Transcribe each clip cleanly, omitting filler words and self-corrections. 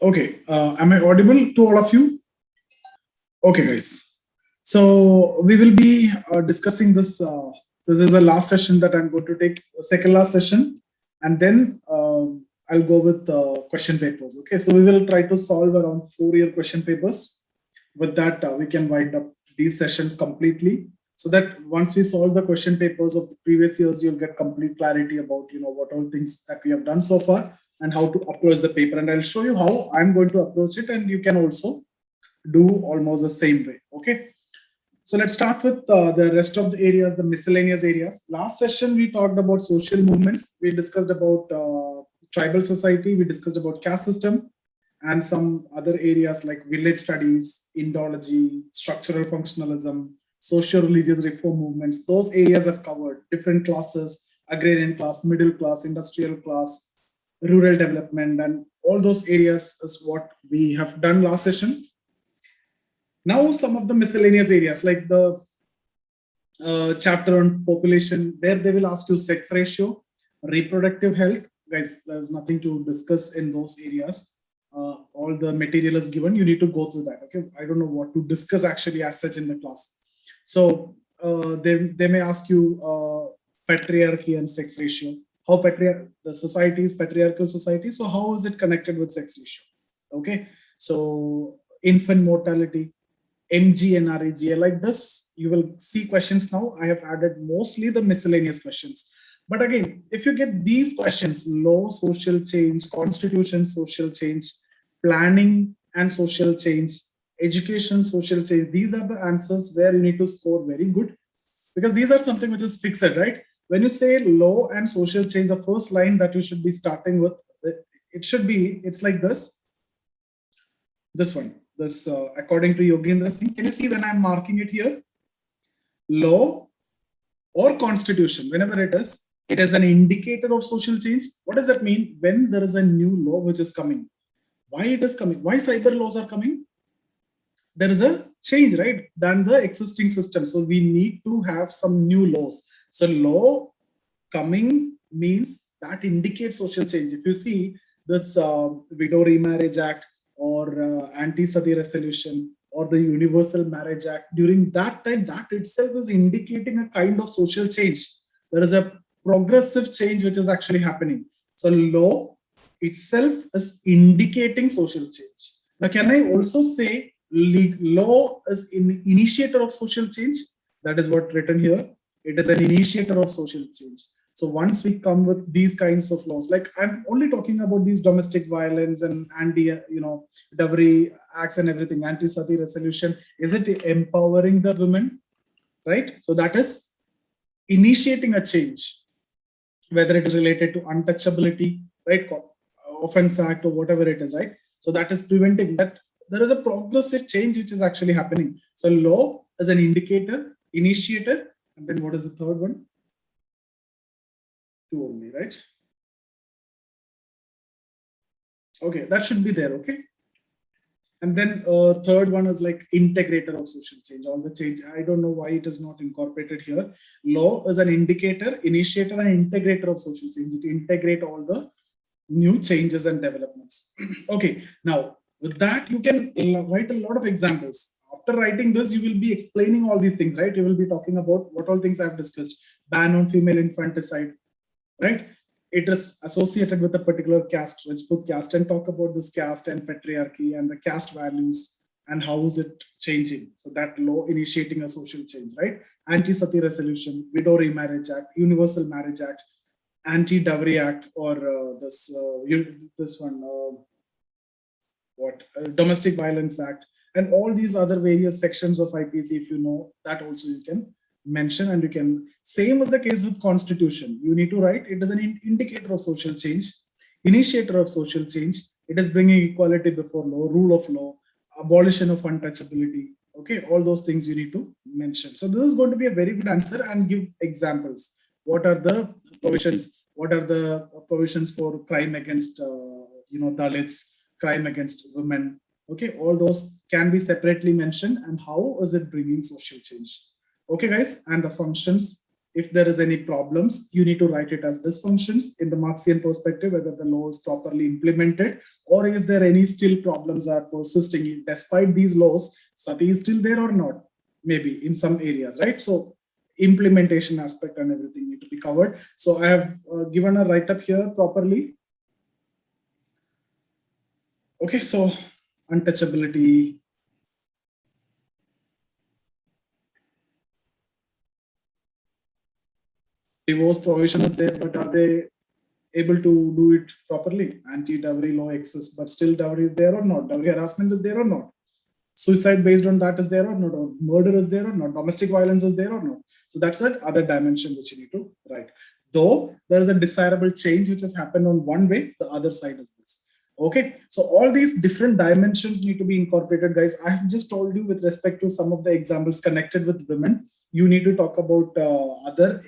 Okay, am I audible to all of you? Okay, guys. So we will be discussing this. This is the last session that I'm going to take, second last session, and then I'll go with question papers. Okay, so we will try to solve around 4-year question papers. With that, we can wind up these sessions completely. So that once we solve the question papers of the previous years, you'll get complete clarity about what all things that we have done so far and how to approach the paper. And I'll show you how I'm going to approach it, and you can also do almost the same way. Okay, so let's start with the rest of the areas, the miscellaneous areas. Last session we talked about social movements. We discussed about tribal society, we discussed about caste system, and some other areas like village studies, Indology, structural functionalism, socio-religious reform movements. Those areas are covered. Different classes: agrarian class, middle class, industrial class, rural development, and all those areas is what we have done last session. Now, some of the miscellaneous areas like the chapter on population, there they will ask you sex ratio, reproductive health. Guys, there's nothing to discuss in those areas. All the material is given. You need to go through that. Okay, I don't know what to discuss actually as such in the class. So they may ask you patriarchy and sex ratio. How the society is patriarchal society. So how is it connected with sex ratio? Okay, so infant mortality, MGNREGA, like this, you will see questions now. I have added mostly the miscellaneous questions. But again, if you get these questions, law, social change, constitution, social change, planning and social change, education, social change, these are the answers where you need to score very good, because these are something which is fixed, right? When you say law and social change, the first line that you should be starting with, it should be, it's like this one. This, according to Yogendra Singh, can you see when I'm marking it here? Law or constitution, whenever it is an indicator of social change. What does that mean? When there is a new law which is coming. Why it is coming? Why cyber laws are coming? There is a change, right, than the existing system. So we need to have some new laws. So law coming means that indicates social change. If you see this Widow Remarriage Act, or Anti-Sati Resolution, or the Universal Marriage Act, during that time, that itself is indicating a kind of social change. There is a progressive change which is actually happening. So law itself is indicating social change. Now, can I also say law is an initiator of social change? That is what written here. It is an initiator of social change. So once we come with these kinds of laws, like I'm only talking about these domestic violence and dowry acts and everything, anti-sati resolution, is it empowering the women, right? So that is initiating a change, whether it is related to untouchability, right, offense act or whatever it is, right? So that is preventing that. There is a progressive change which is actually happening. So law is an indicator, initiator, and then what is the third one? Two only, right? Okay, that should be there. Okay, and then third one is like integrator of social change. All the change, I don't know why it is not incorporated here. Law is an indicator, initiator, and integrator of social change. It integrate all the new changes and developments. Okay, now with that you can write a lot of examples. After writing this, you will be explaining all these things, right? You will be talking about what all things I've discussed. Ban on female infanticide, right? It is associated with a particular caste, Rajput caste, and talk about this caste and patriarchy and the caste values and how is it changing. So that law initiating a social change, right? Anti-Sati Resolution, Widow Remarriage Act, Universal Marriage Act, Anti-Dowry Act, or this one, Domestic Violence Act, and all these other various sections of IPC. If you know that, also you can mention, and you can, same as the case with constitution, you need to write it is an indicator of social change, initiator of social change. It is bringing equality before law, rule of law, abolition of untouchability. Okay, all those things you need to mention. So this is going to be a very good answer, and give examples. What are the provisions? What are the provisions for crime against Dalits, crime against women? Okay, all those can be separately mentioned, and how is it bringing social change? Okay, guys, and the functions. If there is any problems, you need to write it as dysfunctions in the Marxian perspective, whether the law is properly implemented, or is there any still problems are persisting despite these laws, sati is still there or not, maybe in some areas, right? So implementation aspect and everything need to be covered. So I have given a write-up here properly. Okay, so untouchability. Divorce provision is there, but are they able to do it properly? Anti-dowry law exists, but still dowry is there or not? Dowry harassment is there or not? Suicide based on that is there or not? Or murder is there or not? Domestic violence is there or not? So that's that other dimension which you need to write. Though there is a desirable change which has happened on one way, the other side is this. Okay, so all these different dimensions need to be incorporated, guys. I have just told you with respect to some of the examples connected with women. You need to talk about the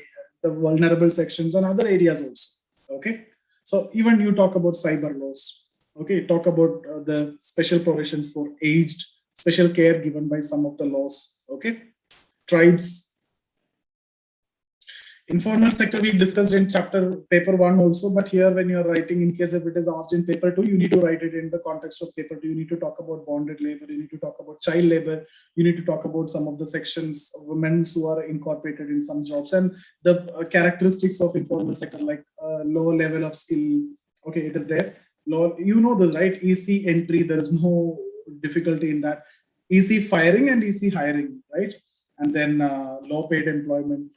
vulnerable sections and other areas also. Okay, so even you talk about cyber laws. Okay, talk about the special provisions for aged, special care given by some of the laws. Okay, tribes. Informal sector we discussed in chapter paper 1 also, but here when you're writing, in case if it is asked in paper 2, you need to write it in the context of paper 2. You need to talk about bonded labor, you need to talk about child labor, you need to talk about some of the sections of women who are incorporated in some jobs, and the characteristics of informal sector, like low level of skill. Okay, it is there. Low, you know the right, EC entry, there is no difficulty in that. EC firing and EC hiring, right? And then low paid employment.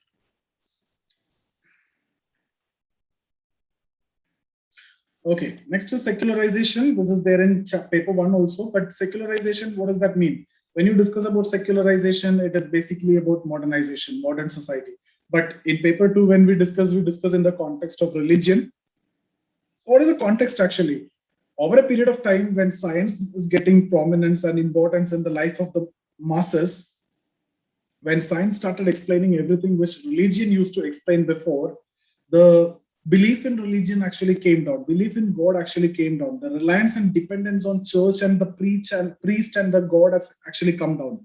Okay, next is secularization. This is there in paper 1 also, but secularization, what does that mean? When you discuss about secularization, it is basically about modernization, modern society. But in paper 2, when we discuss in the context of religion. What is the context actually? Over a period of time when science is getting prominence and importance in the life of the masses, when science started explaining everything which religion used to explain before, the belief in religion actually came down. Belief in God actually came down. The reliance and dependence on church and the priest and the God has actually come down.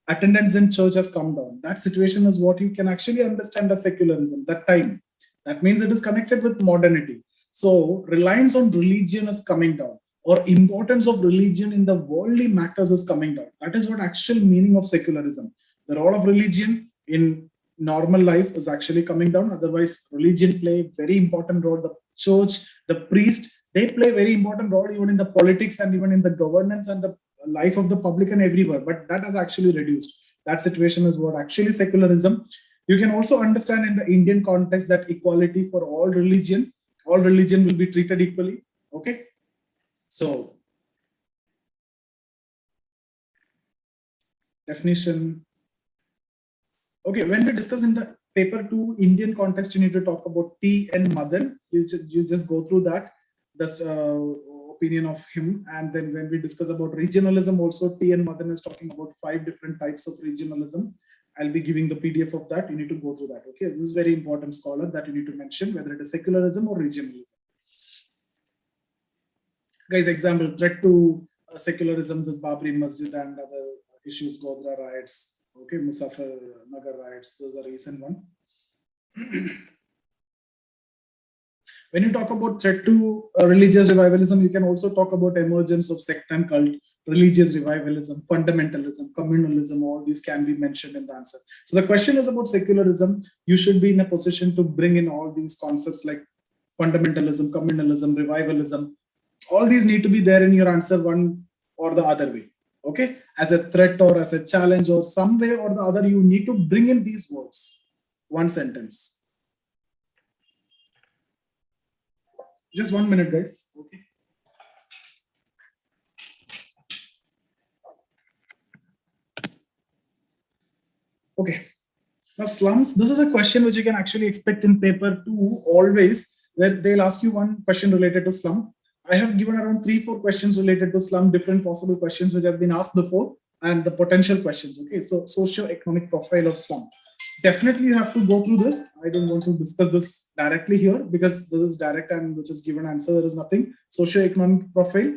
Attendance in church has come down. That situation is what you can actually understand as secularism, that time. That means it is connected with modernity. So reliance on religion is coming down, or importance of religion in the worldly matters is coming down. That is what actual meaning of secularism. The role of religion in normal life is actually coming down. Otherwise, religion play a very important role. The church, the priest, they play a very important role even in the politics and even in the governance and the life of the public and everywhere. But that has actually reduced. That situation is what actually secularism. You can also understand in the Indian context that equality for all religion will be treated equally. Okay, so definition. Okay, when we discuss in the paper 2 Indian context, you need to talk about T and Madan. You just go through that, that's opinion of him. And then when we discuss about regionalism, also T and Madan is talking about 5 different types of regionalism. I'll be giving the PDF of that. You need to go through that. Okay, this is very important scholar that you need to mention, whether it is secularism or regionalism. Guys, example, threat to secularism, this Babri Masjid and other issues, Godra riots. Okay, Musafir Nagar riots, those are recent one. When you talk about threat to religious revivalism, you can also talk about emergence of sect and cult, religious revivalism, fundamentalism, communalism, all these can be mentioned in the answer. So the question is about secularism. You should be in a position to bring in all these concepts like fundamentalism, communalism, revivalism. All these need to be there in your answer one or the other way. Okay, as a threat or as a challenge or some way or the other, you need to bring in these words, one sentence. Just 1 minute, guys. Okay. Okay. Now, slums, this is a question which you can actually expect in paper 2 always, where they'll ask you one question related to slum. I have given around 3-4 questions related to slum, different possible questions which has been asked before, and the potential questions. Okay, so socio-economic profile of slum. Definitely you have to go through this. I don't want to discuss this directly here because this is direct and which is given answer. There is nothing. Socio-economic profile.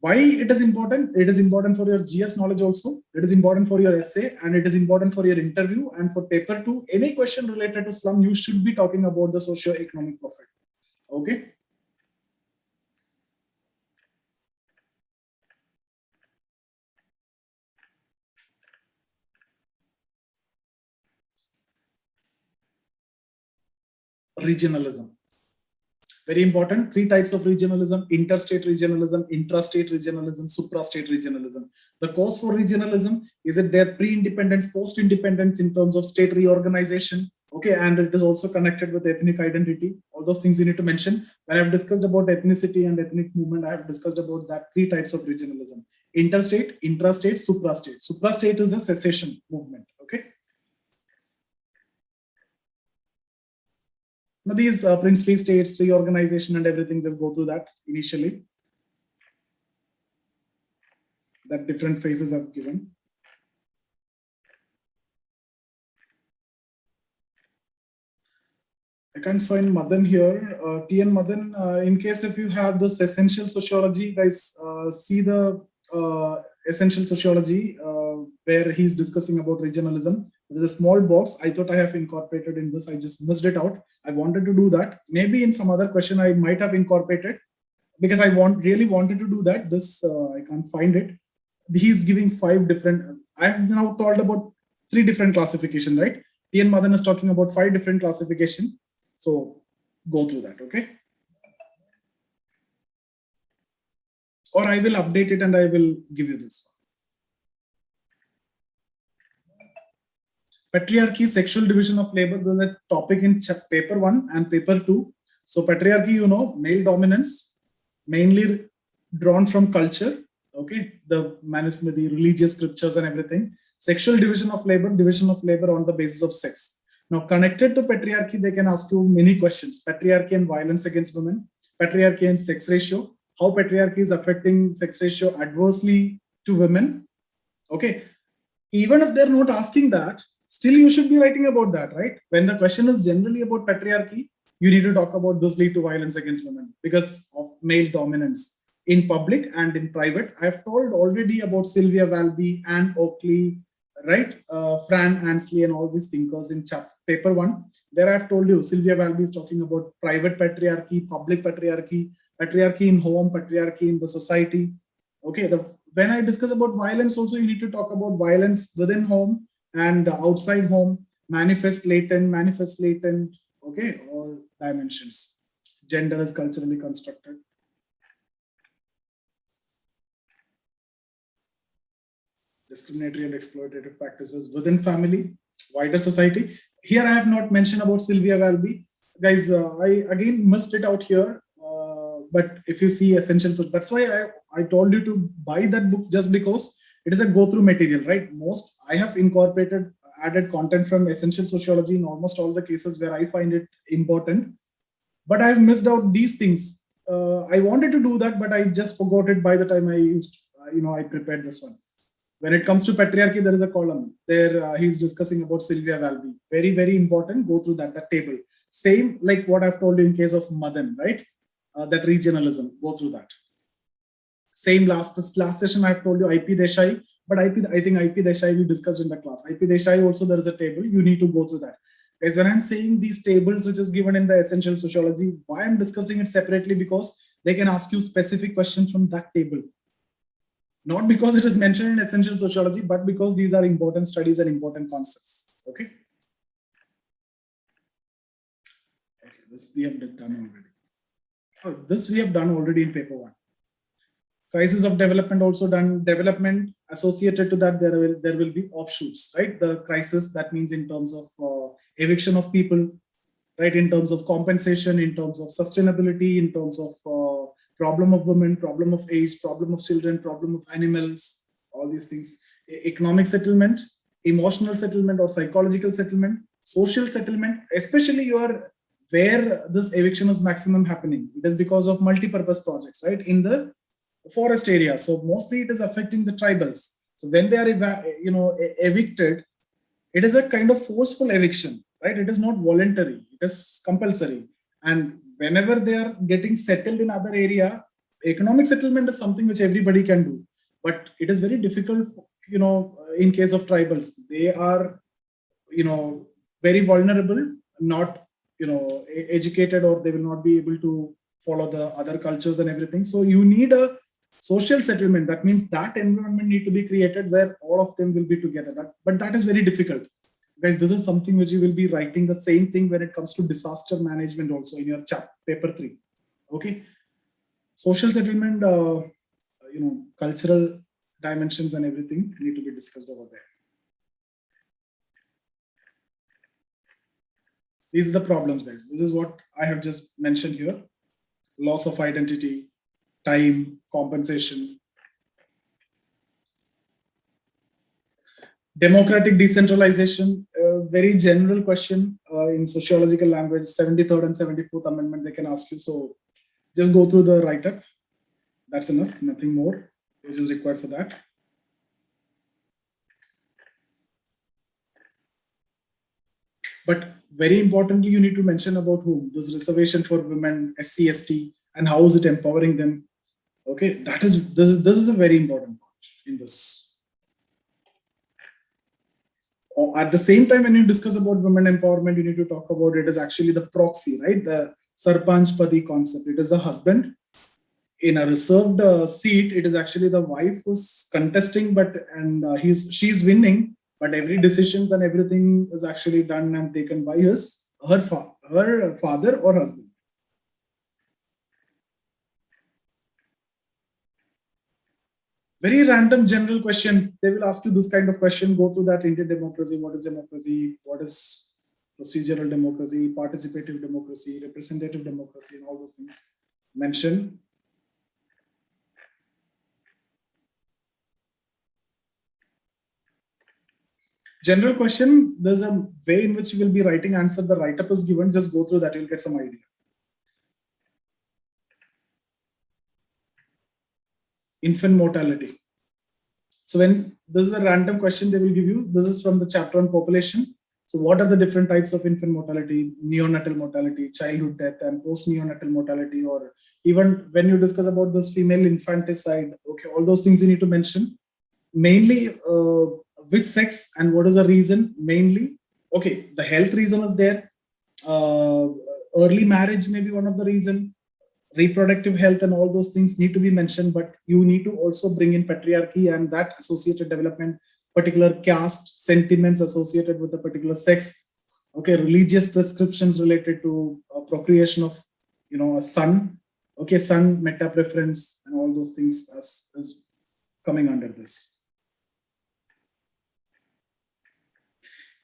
Why it is important? It is important for your GS knowledge also. It is important for your essay, and it is important for your interview and for paper 2. Any question related to slum, you should be talking about the socio-economic profile. Okay. Regionalism. Very important. 3 types of regionalism: interstate regionalism, intrastate regionalism, suprastate regionalism. The cause for regionalism is that they're pre-independence, post-independence in terms of state reorganization. Okay, and it is also connected with ethnic identity. All those things you need to mention. When I've discussed about ethnicity and ethnic movement, I have discussed about that 3 types of regionalism: interstate, intrastate, suprastate. Suprastate is a secession movement. Okay. Now these princely states, reorganization and everything, just go through that initially. That different phases are given. I can't find Madan here. TN Madan, in case if you have this essential sociology, guys, see the essential sociology where he's discussing about regionalism. There's a small box. I thought I have incorporated in this. I just missed it out. I wanted to do that. Maybe in some other question I might have incorporated, because I really wanted to do that. This I can't find it. He's giving 5 different. I have now told about 3 different classification, right? TN Madan is talking about 5 different classification. So go through that, okay? Or I will update it and I will give you this one. Patriarchy, sexual division of labor. There's a topic in paper 1 and paper 2. So patriarchy, you know, male dominance, mainly drawn from culture. Okay, the religious scriptures and everything. Sexual division of labor on the basis of sex. Now, connected to patriarchy, they can ask you many questions. Patriarchy and violence against women, patriarchy and sex ratio, how patriarchy is affecting sex ratio adversely to women. Okay, even if they're not asking that, still you should be writing about that, right? When the question is generally about patriarchy, you need to talk about this lead to violence against women because of male dominance in public and in private. I've told already about Sylvia Walby, Anne Oakley, right? Fran Ansley and all these thinkers in paper 1. There I've told you, Sylvia Walby is talking about private patriarchy, public patriarchy, patriarchy in home, patriarchy in the society. Okay, when I discuss about violence also, you need to talk about violence within home and outside home, manifest, latent, okay, all dimensions. Gender is culturally constructed. Discriminatory and exploitative practices within family, wider society. Here I have not mentioned about Sylvia Walby. Guys, I again missed it out here. But if you see essential, so that's why I told you to buy that book, just because it is a go-through material, right? I have incorporated, added content from essential sociology in almost all the cases where I find it important. But I've missed out these things. I wanted to do that, but I just forgot it by the time I prepared this one. When it comes to patriarchy, there is a column there. He's discussing about Sylvia Walby. Very, very important. Go through that table. Same like what I've told you in case of Madan, right? That regionalism. Go through that. Same last session I've told you IP Desai, but I think IP Desai we discussed in the class. IP Desai also there is a table. You need to go through that. Guys, when I'm saying these tables, which is given in the essential sociology, why I'm discussing it separately, because they can ask you specific questions from that table. Not because it is mentioned in essential sociology, but because these are important studies and important concepts. Okay. Okay, this we have done already. Oh, this we have done already in paper 1. Crisis of development also done. Development associated to that, there will be offshoots, right? The crisis, that means in terms of eviction of people, right? In terms of compensation, in terms of sustainability, in terms of problem of women, problem of age, problem of children, problem of animals, all these things. Economic settlement, emotional settlement or psychological settlement, social settlement, especially where this eviction is maximum happening. It is because of multi-purpose projects, right? In the forest area. So mostly it is affecting the tribals. So when they are, evicted, it is a kind of forceful eviction, right? It is not voluntary, it is compulsory. And whenever they are getting settled in other area, economic settlement is something which everybody can do, but it is very difficult, in case of tribals. They are, very vulnerable, not, educated, or they will not be able to follow the other cultures and everything. So you need a social settlement. That means that environment need to be created where all of them will be together. But that is very difficult. Guys, this is something which you will be writing the same thing when it comes to disaster management also in your paper 3. Okay. Social settlement, cultural dimensions and everything need to be discussed over there. These are the problems, guys. This is what I have just mentioned here. Loss of identity, time, compensation. Democratic decentralization, very general question in sociological language, 73rd and 74th Amendment, they can ask you. So just go through the write-up. That's enough, nothing more which is required for that. But very importantly, you need to mention about whom. This reservation for women, SC, ST, and how is it empowering them. Okay, this is a very important part in this. At the same time, when you discuss about women empowerment, you need to talk about it as actually the proxy, right? The Sarpanch Padi concept. It is the husband. In a reserved seat, it is actually the wife who's contesting, she's winning, but every decisions and everything is actually done and taken by her father or husband. Very random general question. They will ask you this kind of question. Go through that. Indian democracy. What is democracy? What is procedural democracy? Participative democracy? Representative democracy? And all those things. Mention. General question, there's a way in which you will be writing answer. The write-up is given. Just go through that. You'll get some idea. Infant mortality. So when this is a random question they will give you, this is from the chapter on population. So what are the different types of infant mortality, neonatal mortality, childhood death, and post-neonatal mortality, or even when you discuss about this female infanticide, okay, all those things you need to mention. Mainly, which sex and what is the reason? Mainly, okay, the health reason is there. Early marriage may be one of the reason. Reproductive health and all those things need to be mentioned, but you need to also bring in patriarchy and that associated development, particular caste sentiments associated with a particular sex. Okay, religious prescriptions related to procreation of, a son. Okay, son meta preference and all those things as coming under this.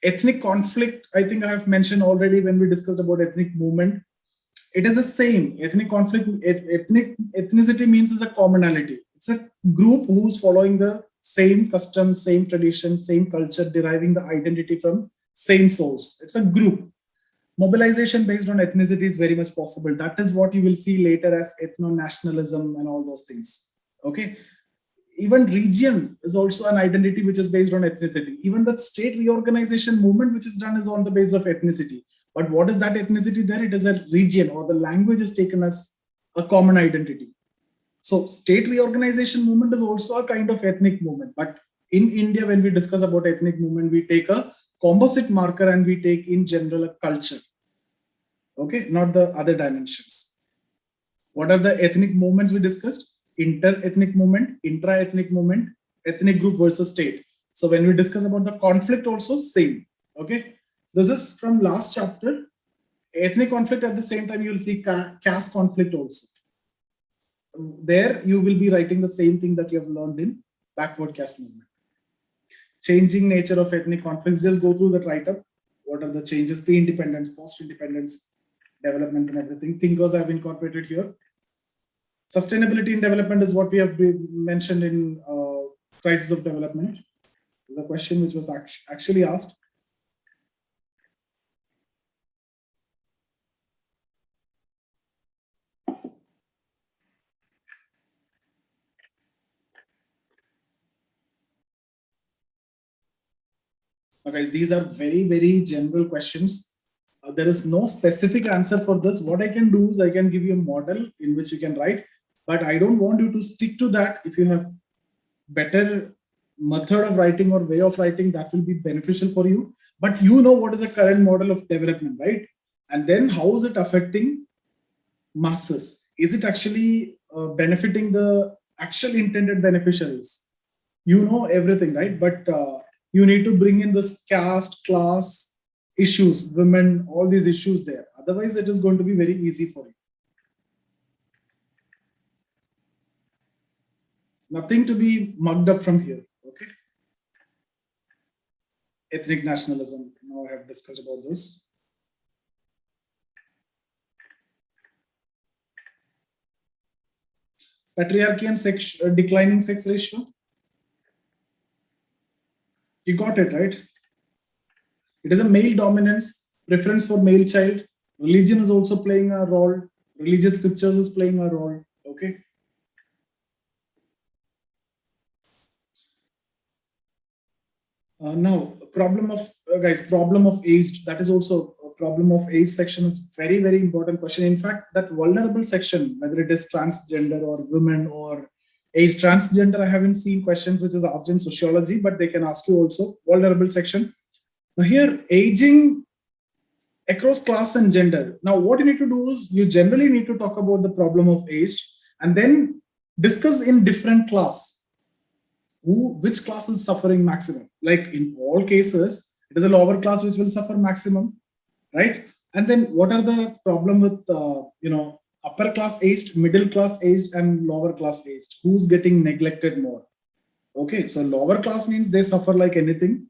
Ethnic conflict, I think I have mentioned already when we discussed about ethnic movement. It is the same. Ethnic conflict, ethnicity means is a commonality. It's a group who's following the same customs, same traditions, same culture, deriving the identity from same source. It's a group. Mobilization based on ethnicity is very much possible. That is what you will see later as ethno-nationalism and all those things. Okay. Even region is also an identity which is based on ethnicity. Even the state reorganization movement which is done is on the basis of ethnicity. But what is that ethnicity there? It is a region, or the language is taken as a common identity. So state reorganization movement is also a kind of ethnic movement. But in India, when we discuss about ethnic movement, we take a composite marker and we take in general a culture. Okay, not the other dimensions. What are the ethnic movements we discussed? Inter-ethnic movement, intra-ethnic movement, ethnic group versus state. So when we discuss about the conflict also, same. Okay. This is from last chapter. Ethnic conflict, at the same time, you will see caste conflict also. There you will be writing the same thing that you have learned in backward caste movement. Changing nature of ethnic conflicts, just go through the write-up. What are the changes, pre-independence, post-independence, development and everything. Thinkers have incorporated here. Sustainability in development is what we have mentioned in crisis of development. The question which was actually asked. Okay, these are very, very general questions. There is no specific answer for this. What I can do is I can give you a model in which you can write. but I don't want you to stick to that. If you have better method of writing or way of writing, that will be beneficial for you. But you know what is the current model of development, right? And then how is it affecting masses? Is it actually benefiting the actual intended beneficiaries? You know everything, right? But you need to bring in this caste, class issues, women, all these issues there. Otherwise, it is going to be very easy for you. Nothing to be mugged up from here. Okay. Ethnic nationalism. Now I have discussed about this. Patriarchy and declining sex ratio. You got it, right? It is a male dominance, preference for male child. Religion is also playing a role. Religious scriptures is playing a role. Okay. Now, problem of problem of age. That is also a problem of age section is very important question. In fact, that vulnerable section, whether it is transgender or women or age transgender, I haven't seen questions which is asked in sociology, but they can ask you also vulnerable section. Now here, aging across class and gender. Now, what you need to do is you generally need to talk about the problem of age and then discuss in different class. Which class is suffering maximum? Like in all cases, it is a lower class which will suffer maximum, right? And then what are the problem with upper class aged, middle class aged, and lower class aged? Who's getting neglected more? Okay, so lower class means they suffer like anything.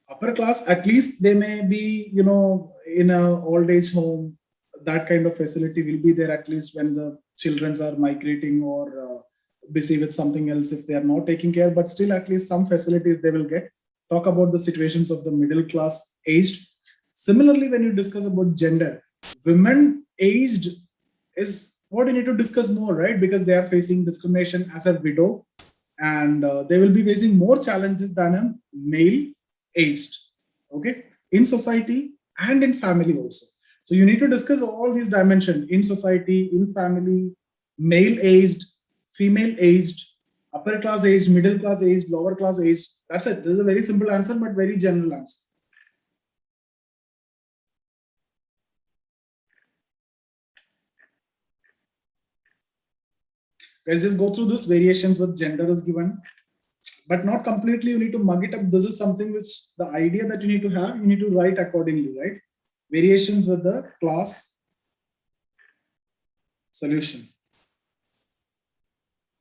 Upper class, at least they may be in a old age home. That kind of facility will be there at least when the children are migrating or busy with something else if they are not taking care, but still at least some facilities they will get. Talk about the situations of the middle class aged. Similarly, when you discuss about gender, women aged is what you need to discuss more, right? Because they are facing discrimination as a widow and they will be facing more challenges than a male aged, okay, in society and in family also. So you need to discuss all these dimensions in society, in family, male aged, female aged, upper class aged, middle class aged, lower class aged. That's it. This is a very simple answer, but very general answer. Guys, just go through this. Variations with gender is given, but not completely. You need to mug it up. This is something which the idea that you need to have, you need to write accordingly, right? Variations with the class, solutions.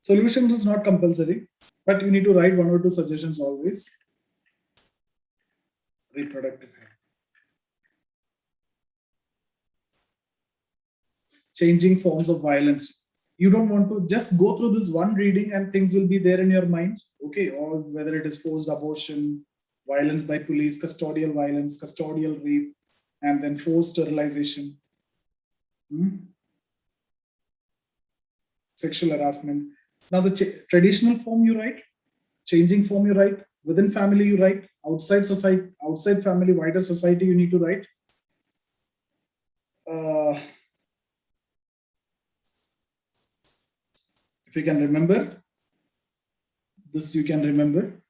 Solutions is not compulsory, but you need to write 1 or 2 suggestions always. Reproductive health. Changing forms of violence. You don't want to just go through this one reading and things will be there in your mind, okay? Or whether it is forced abortion, violence by police, custodial violence, custodial rape, and then forced sterilization, sexual harassment. Now the traditional form you write, changing form you write, within family you write, outside society, outside family, wider society you need to write. If you can remember, this you can remember,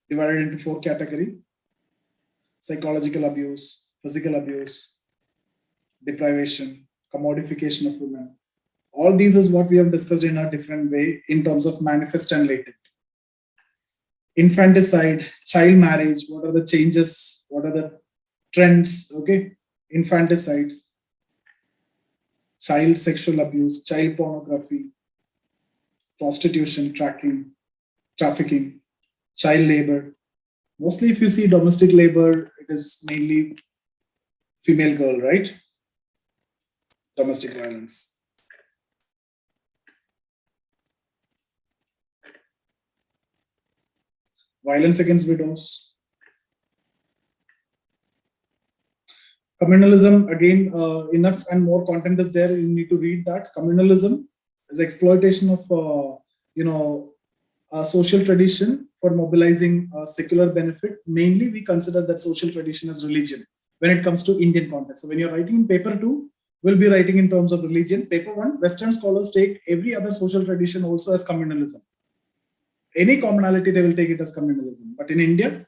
divided into 4 categories: psychological abuse, physical abuse, deprivation, commodification of women. All these is what we have discussed in a different way in terms of manifest and latent. Infanticide, child marriage, what are the changes? What are the trends? Okay, infanticide, child sexual abuse, child pornography, prostitution, trafficking, child labor. Mostly if you see domestic labor, it is mainly female girl, right? Domestic violence. Violence against widows. Communalism, again, enough and more content is there. You need to read that. Communalism is exploitation of, a social tradition for mobilizing secular benefit. Mainly, we consider that social tradition as religion when it comes to Indian context. So when you're writing in paper 2, will be writing in terms of religion. Paper 1, Western scholars take every other social tradition also as communalism. Any commonality, they will take it as communalism. But in India,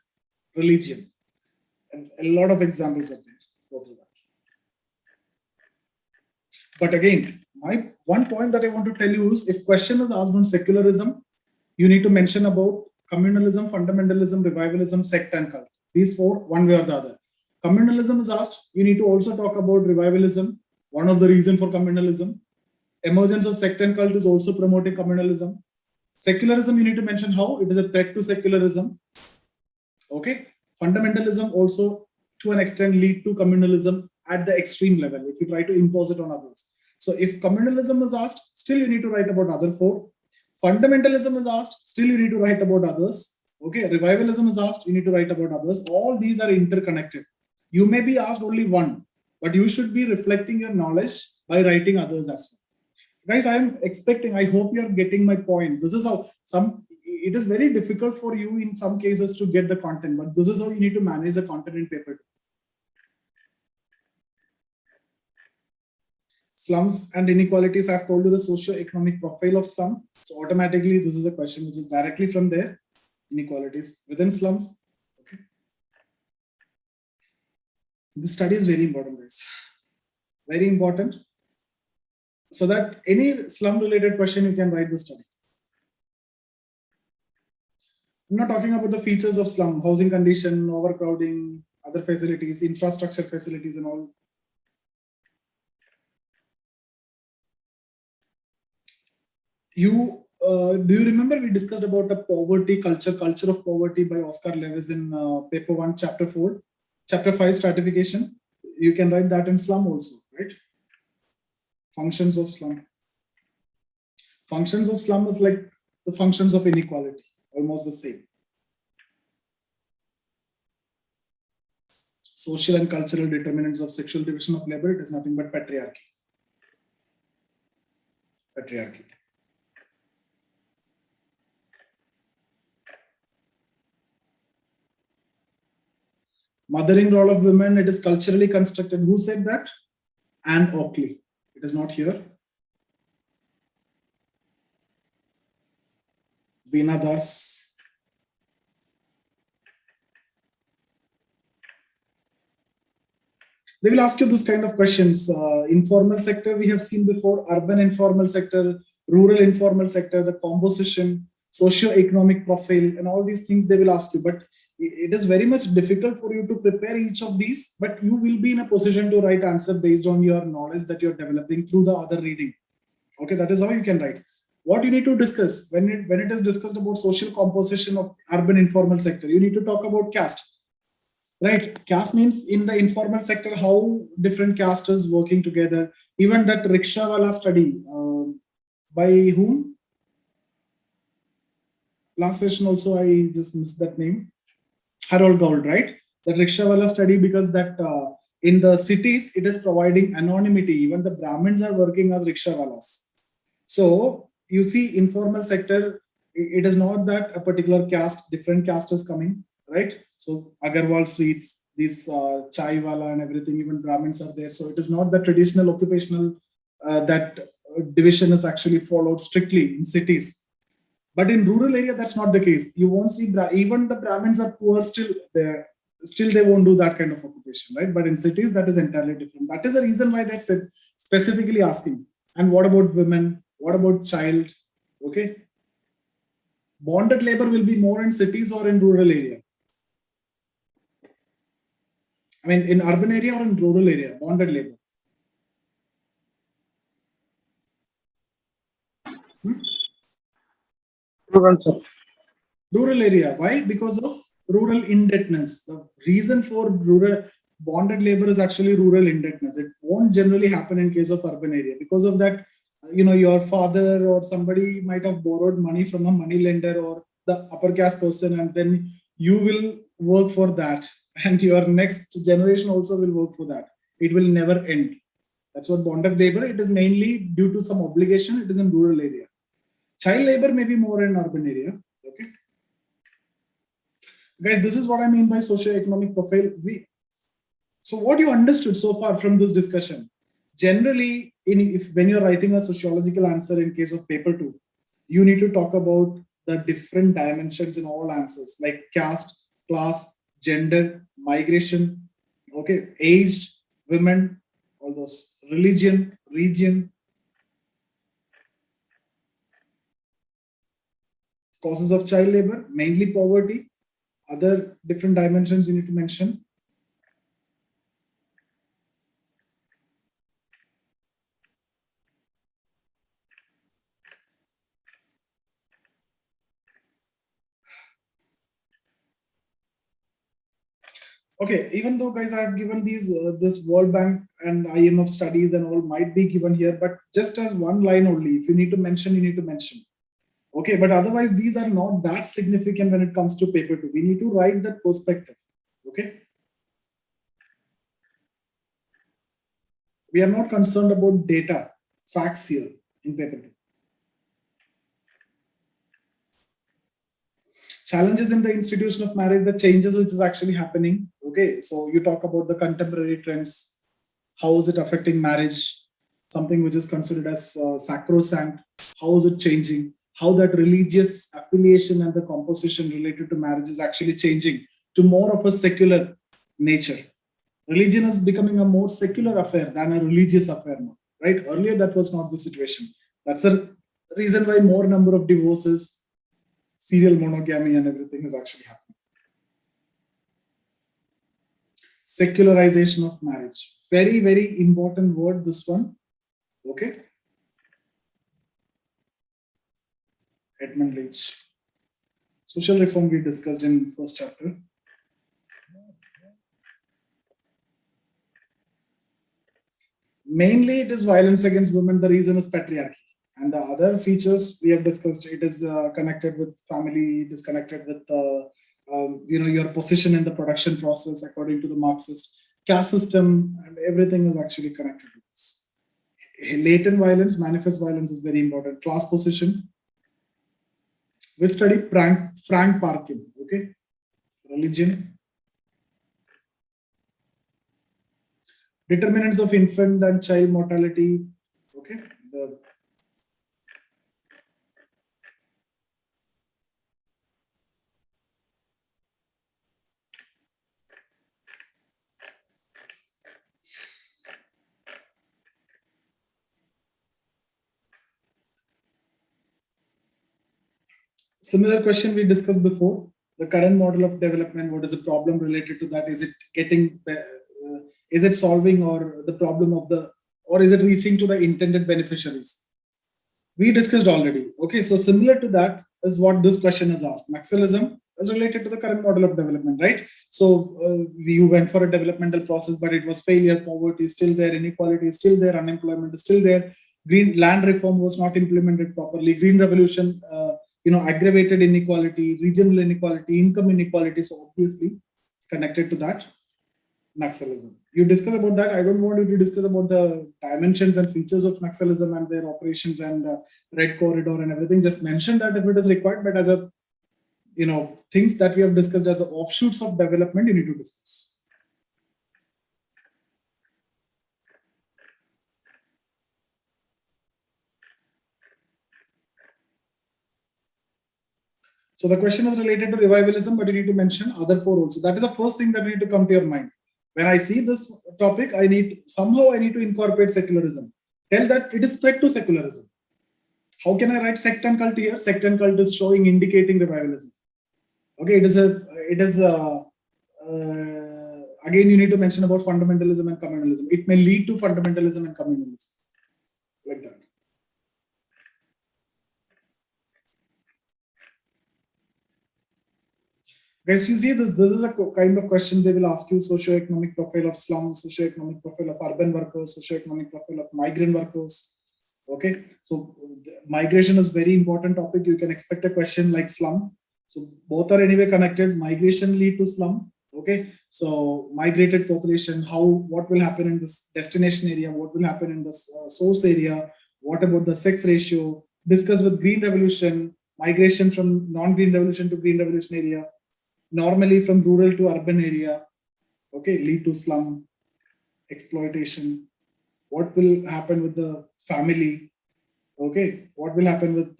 religion. And a lot of examples are there. Go through that. But again, my one point that I want to tell you is, if question is asked on secularism, you need to mention about communalism, fundamentalism, revivalism, sect and cult. These four, one way or the other. Communalism is asked, you need to also talk about revivalism, one of the reasons for communalism. Emergence of sect and cult is also promoting communalism. Secularism, you need to mention how it is a threat to secularism. Okay. Fundamentalism also, to an extent, lead to communalism at the extreme level if you try to impose it on others. So if communalism is asked, still you need to write about other four. Fundamentalism is asked, still you need to write about others. Okay, revivalism is asked, you need to write about others. All these are interconnected. You may be asked only one, but you should be reflecting your knowledge by writing others as well. Guys, I am expecting, I hope you are getting my point. This is how it is very difficult for you in some cases to get the content, but this is how you need to manage the content in paper 2. Slums and inequalities, I've told you the socio-economic profile of slum. So automatically, this is a question which is directly from there. Inequalities within slums. Okay. This study is very important, guys. Very important. So that any slum-related question, you can write the study. I'm not talking about the features of slum, housing condition, overcrowding, other facilities, infrastructure facilities and all. Do you remember we discussed about the poverty culture of poverty by Oscar Lewis in paper 1, chapter 4, chapter 5, stratification. You can write that in slum also, right? Functions of slum. Functions of slum is like the functions of inequality, almost the same. Social and cultural determinants of sexual division of labor, it is nothing but patriarchy. Patriarchy. Mothering role of women, it is culturally constructed. Who said that? Anne Oakley. It is not here. Veena Das. They will ask you this kind of questions. Informal sector, we have seen before, urban informal sector, rural informal sector, the composition, socio-economic profile, and all these things they will ask you. But it is very much difficult for you to prepare each of these, but you will be in a position to write answer based on your knowledge that you're developing through the other reading. Okay, that is how you can write. What you need to discuss when it is discussed about social composition of urban informal sector, you need to talk about caste. Right, caste means in the informal sector, how different castes is working together. Even that rickshawala study, by whom? Last session also, I just missed that name. Harold Gould, right? The rickshawala study, because that in the cities, it is providing anonymity. Even the Brahmins are working as rickshawalas. So you see informal sector, it is not that a particular caste, different caste is coming, right? So Agarwal sweets, this chai wala and everything, even Brahmins are there. So it is not the traditional occupational that division is actually followed strictly in cities. But in rural area, that's not the case. You won't see, even the Brahmins are poor, still they won't do that kind of occupation, right? But in cities, that is entirely different. That is the reason why they said specifically asking. And what about women? What about child? Okay. Bonded labor will be more in cities or in rural area? I mean, in urban area or in rural area, bonded labor? Rural area. Why? Because of rural indebtedness. The reason for rural bonded labor is actually rural indebtedness. It won't generally happen in case of urban area. Because of that, your father or somebody might have borrowed money from a money lender or the upper caste person, and then you will work for that. And your next generation also will work for that. It will never end. That's what bonded labor. It is mainly due to some obligation. It is in rural area. Child labor may be more in urban area. Okay. Guys, this is what I mean by socio-economic profile. So what you understood so far from this discussion, generally, when you're writing a sociological answer in case of paper 2, you need to talk about the different dimensions in all answers, like caste, class, gender, migration, okay, aged, women, all those, religion, region, causes of child labor, mainly poverty, other different dimensions you need to mention. Okay, even though guys, I have given these this World Bank and IMF studies and all might be given here, but just as one line only. If you need to mention, you need to mention. Okay, but otherwise these are not that significant when it comes to paper 2. We need to write that perspective. Okay, we are not concerned about data, facts here in paper 2. Challenges in the institution of marriage, the changes which is actually happening. Okay, so you talk about the contemporary trends. How is it affecting marriage? Something which is considered as sacrosanct. How is it changing? How that religious affiliation and the composition related to marriage is actually changing to more of a secular nature. Religion is becoming a more secular affair than a religious affair now, right? Earlier, that was not the situation. That's the reason why more number of divorces, serial monogamy and everything is actually happening. Secularization of marriage. Very, very important word, this one. Okay. Edmund Leach. Social reform we discussed in first chapter. Mainly it is violence against women. The reason is patriarchy. And the other features we have discussed, it is connected with family, it is connected with your position in the production process according to the Marxist caste system, and everything is actually connected to this. Latent violence, manifest violence is very important. Class position. We'll study Frank Parkin. Okay. Religion. Determinants of infant and child mortality. Okay. Similar question we discussed before. The current model of development, what is the problem related to that? Is it getting, is it solving or the problem of the, or is it reaching to the intended beneficiaries? We discussed already. Okay, so similar to that is what this question is asked. Marxism is related to the current model of development, right? So you went for a developmental process, but it was failure, poverty is still there, inequality is still there, unemployment is still there. Green land reform was not implemented properly. Green revolution, aggravated inequality, regional inequality, income inequality. So obviously connected to that, Marxism. You discuss about that. I don't want you to discuss about the dimensions and features of Marxism and their operations and red corridor and everything. Just mention that if it is required, but as a, things that we have discussed as the offshoots of development, you need to discuss. So the question is related to revivalism, but you need to mention other 4 also. That is the first thing that need to come to your mind. When I see this topic, I need to incorporate secularism. Tell that it is threat to secularism. How can I write sect and cult here? Sect and cult is showing, indicating revivalism. Okay, again, you need to mention about fundamentalism and communalism. It may lead to fundamentalism and communalism. Like that. Guys, you see this is a kind of question they will ask you: socio-economic profile of slums, socio-economic profile of urban workers, socio-economic profile of migrant workers. Okay, so migration is very important topic. You can expect a question like slum. So both are anyway connected. Migration lead to slum. Okay, so migrated population, what will happen in this destination area? What will happen in this source area? What about the sex ratio? Discuss with green revolution, migration from non-green revolution to green revolution area. Normally from rural to urban area, okay, lead to slum, exploitation. what will happen with the family, okay, what will happen with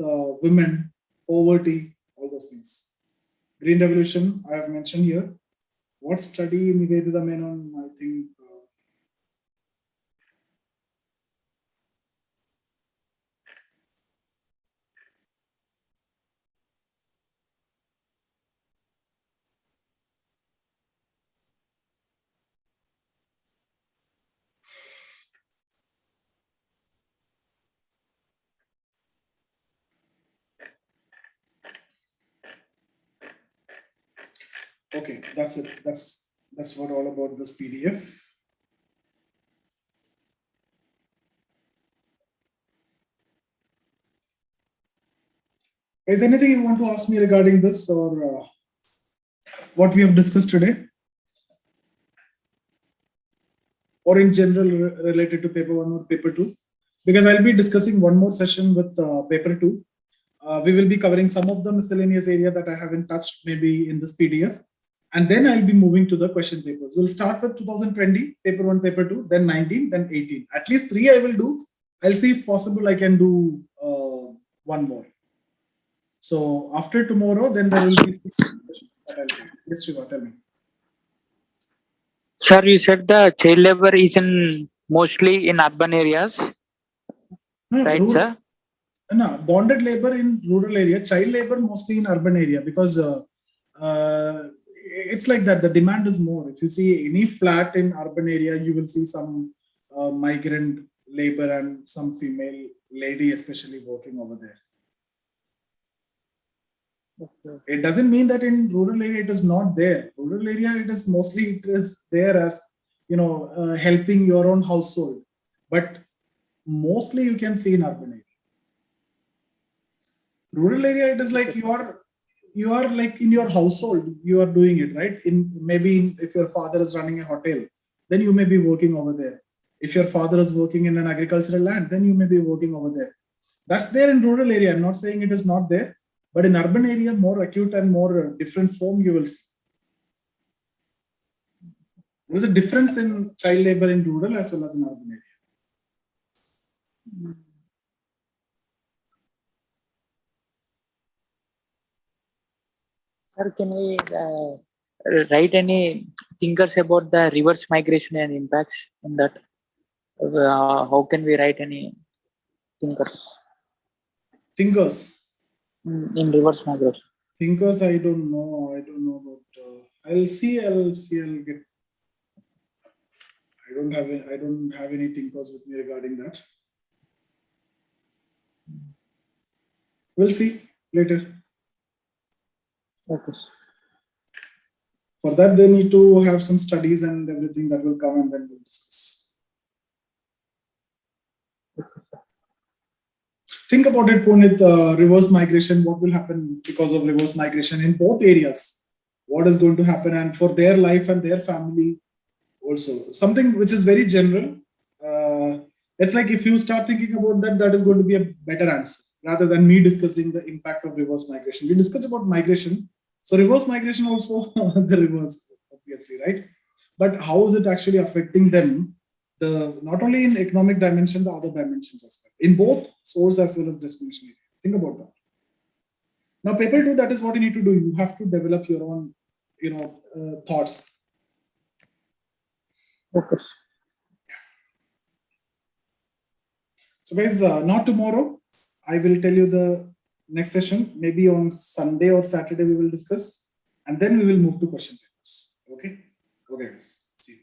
women, poverty, all those things. Green Revolution, I have mentioned here. What study Nivedita Menon, I think. Okay, that's it. That's what all about this PDF. Is anything you want to ask me regarding this or what we have discussed today? Or in general related to paper 1 or paper 2? Because I'll be discussing one more session with paper 2. We will be covering some of the miscellaneous area that I haven't touched maybe in this PDF. And then I'll be moving to the question papers. We'll start with 2020, paper 1, paper 2, then 19, then 18. At least 3 I will do. I'll see if possible I can do one more. So after tomorrow, then there will be that I'll do. Yes, Shiva, tell me. Sir, you said the child labor is in mostly in urban areas, No, right, sir? No, bonded labor in rural area, child labor mostly in urban area because it's like that. The demand is more. If you see any flat in urban area, you will see some migrant labor and some female lady, especially working over there. Okay. It doesn't mean that in rural area it is not there. Rural area it is there as helping your own household, but mostly you can see in urban area. Rural area, it is like you are like in your household, you are doing it, right? If your father is running a hotel, then you may be working over there. If your father is working in an agricultural land, then you may be working over there. That's there in rural area. I'm not saying it is not there, but in urban area, more acute and more different form you will see. There is a difference in child labor in rural as well as in urban area. Sir, can we write any thinkers about the reverse migration and impacts in that? How can we write any thinkers? Thinkers? In reverse migration. Thinkers, I don't know. I don't know about. I'll see. I'll get. I don't have any thinkers with me regarding that. We'll see later. Okay. For that, they need to have some studies and everything that will come, and then we'll discuss. Think about it, Punit, reverse migration, what will happen because of reverse migration in both areas? What is going to happen and for their life and their family also? Something which is very general. It's like if you start thinking about that, that is going to be a better answer rather than me discussing the impact of reverse migration. We discussed about migration. So reverse migration also the reverse, obviously, right? But how is it actually affecting them? Not only in economic dimension, the other dimensions as well, in both source as well as destination area. Think about that. Now, paper 2, that is what you need to do. You have to develop your own, thoughts. Okay. So, guys, not tomorrow. I will tell you the next session. Maybe on Sunday or Saturday we will discuss, and then we will move to question papers. Okay. Okay, guys. See you.